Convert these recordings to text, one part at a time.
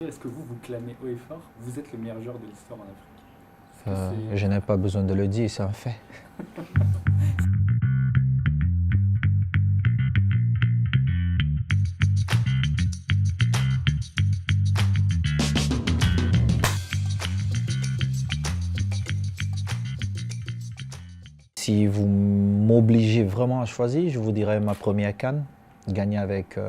Est-ce que vous clamez haut et fort, vous êtes le meilleur joueur de l'histoire en Afrique? Est-ce que Je n'ai pas besoin de le dire, c'est un fait. Si vous m'obligez vraiment à choisir, je vous dirais ma première CAN, gagnée avec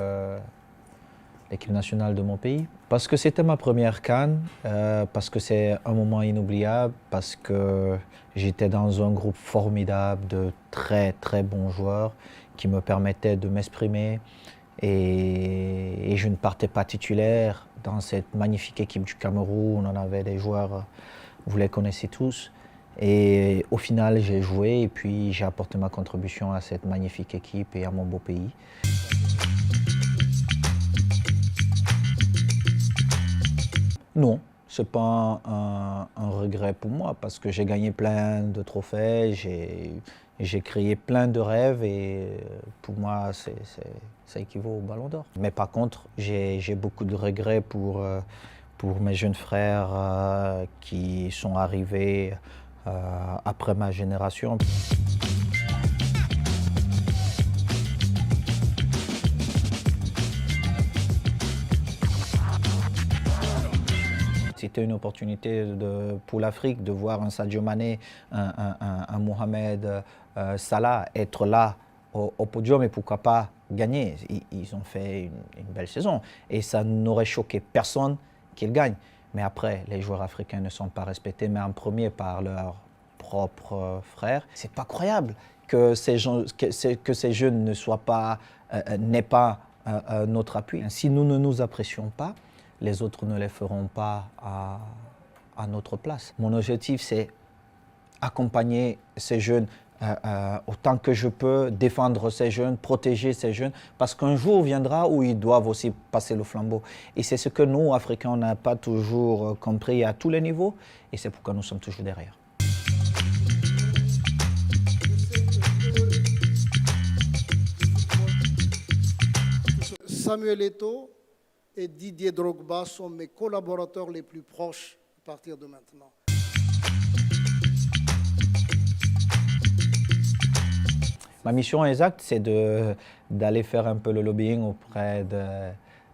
l'équipe nationale de mon pays. Parce que c'était ma première CAN, parce que c'est un moment inoubliable, parce que j'étais dans un groupe formidable de très très bons joueurs qui me permettaient de m'exprimer et je ne partais pas titulaire dans cette magnifique équipe du Cameroun. On avait des joueurs, vous les connaissez tous. Et au final, j'ai joué et puis j'ai apporté ma contribution à cette magnifique équipe et à mon beau pays. Non, ce n'est pas un regret pour moi parce que j'ai gagné plein de trophées, j'ai créé plein de rêves et pour moi, ça équivaut au Ballon d'Or. Mais par contre, j'ai beaucoup de regrets pour mes jeunes frères qui sont arrivés après ma génération. C'était une opportunité pour l'Afrique de voir un Sadio Mané, un Mohamed Salah être là au podium et pourquoi pas gagner. Ils ont fait une belle saison et ça n'aurait choqué personne qu'ils gagnent. Mais après, les joueurs africains ne sont pas respectés, mais en premier par leurs propres frères. C'est pas croyable que ces jeunes ne soient pas, n'aient pas notre appui. Si nous ne nous apprécions pas, les autres ne les feront pas à notre place. Mon objectif, c'est accompagner ces jeunes autant que je peux, défendre ces jeunes, protéger ces jeunes, parce qu'un jour viendra où ils doivent aussi passer le flambeau. Et c'est ce que nous, Africains, on n'a pas toujours compris à tous les niveaux, et c'est pourquoi nous sommes toujours derrière. Samuel Eto'o et Didier Drogba sont mes collaborateurs les plus proches à partir de maintenant. Ma mission exacte, c'est d'aller faire un peu le lobbying auprès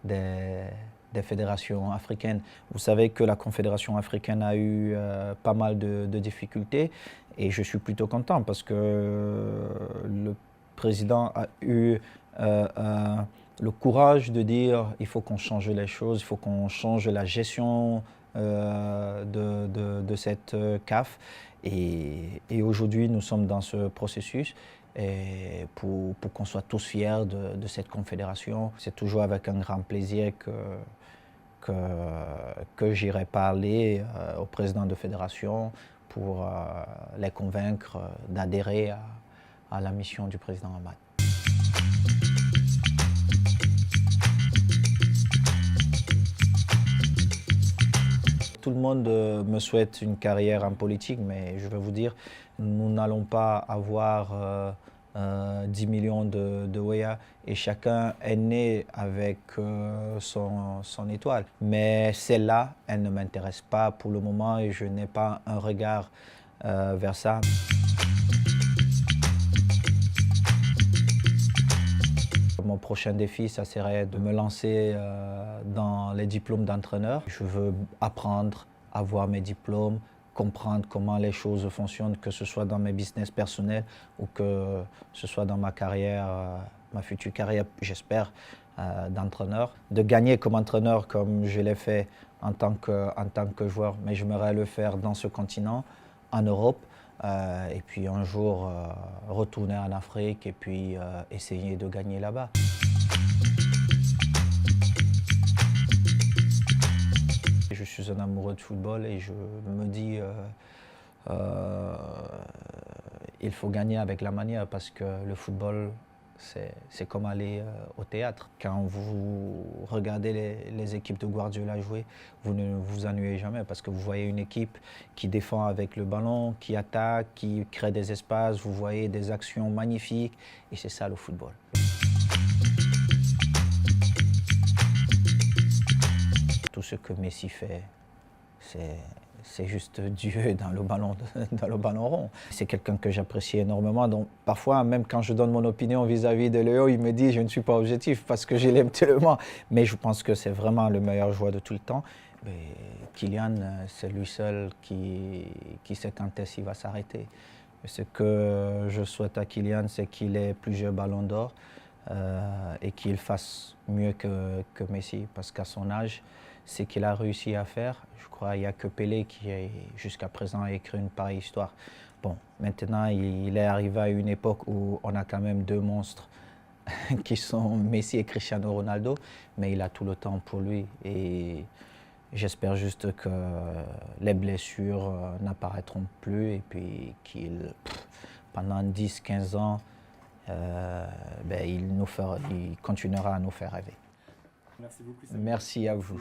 des fédérations africaines. Vous savez que la Confédération africaine a eu pas mal de difficultés et je suis plutôt content parce que le président a eu le courage de dire il faut qu'on change les choses, il faut qu'on change la gestion de cette CAF. Et aujourd'hui, nous sommes dans ce processus et pour qu'on soit tous fiers de cette confédération. C'est toujours avec un grand plaisir que j'irai parler au président de fédération pour les convaincre d'adhérer à la mission du président Hamad. Tout le monde me souhaite une carrière en politique, mais je vais vous dire, nous n'allons pas avoir 10 millions de Weah et chacun est né avec son étoile. Mais celle-là, elle ne m'intéresse pas pour le moment et je n'ai pas un regard vers ça. Mon prochain défi, ça serait de me lancer dans les diplômes d'entraîneur. Je veux apprendre à avoir mes diplômes, comprendre comment les choses fonctionnent, que ce soit dans mes business personnels ou que ce soit dans ma carrière, ma future carrière, j'espère, d'entraîneur. De gagner comme entraîneur comme je l'ai fait en tant que joueur, mais j'aimerais le faire dans ce continent, en Europe. Et puis un jour retourner en Afrique et puis essayer de gagner là-bas. Je suis un amoureux de football et je me dis il faut gagner avec la manière parce que le football c'est comme aller au théâtre. Quand vous regardez les équipes de Guardiola jouer, vous ne vous ennuyez jamais parce que vous voyez une équipe qui défend avec le ballon, qui attaque, qui crée des espaces, vous voyez des actions magnifiques et c'est ça le football. tout ce que Messi fait, c'est juste Dieu dans le ballon rond. C'est quelqu'un que j'apprécie énormément. Donc, parfois, même quand je donne mon opinion vis-à-vis de Léo, il me dit je ne suis pas objectif parce que je l'aime tellement. Mais je pense que c'est vraiment le meilleur joueur de tout le temps. Mais Kylian, c'est lui seul qui sait quand est-ce qu'il va s'arrêter. Ce que je souhaite à Kylian, c'est qu'il ait plusieurs ballons d'or et qu'il fasse mieux que Messi. Parce qu'à son âge, ce qu'il a réussi à faire, je crois qu'il n'y a que Pelé qui, jusqu'à présent, a écrit une pareille histoire. Bon, maintenant, il est arrivé à une époque où on a quand même deux monstres qui sont Messi et Cristiano Ronaldo, mais il a tout le temps pour lui. Et j'espère juste que les blessures n'apparaîtront plus et puis qu'il, pendant 10-15 ans, il continuera à nous faire rêver. Merci beaucoup. Merci à vous.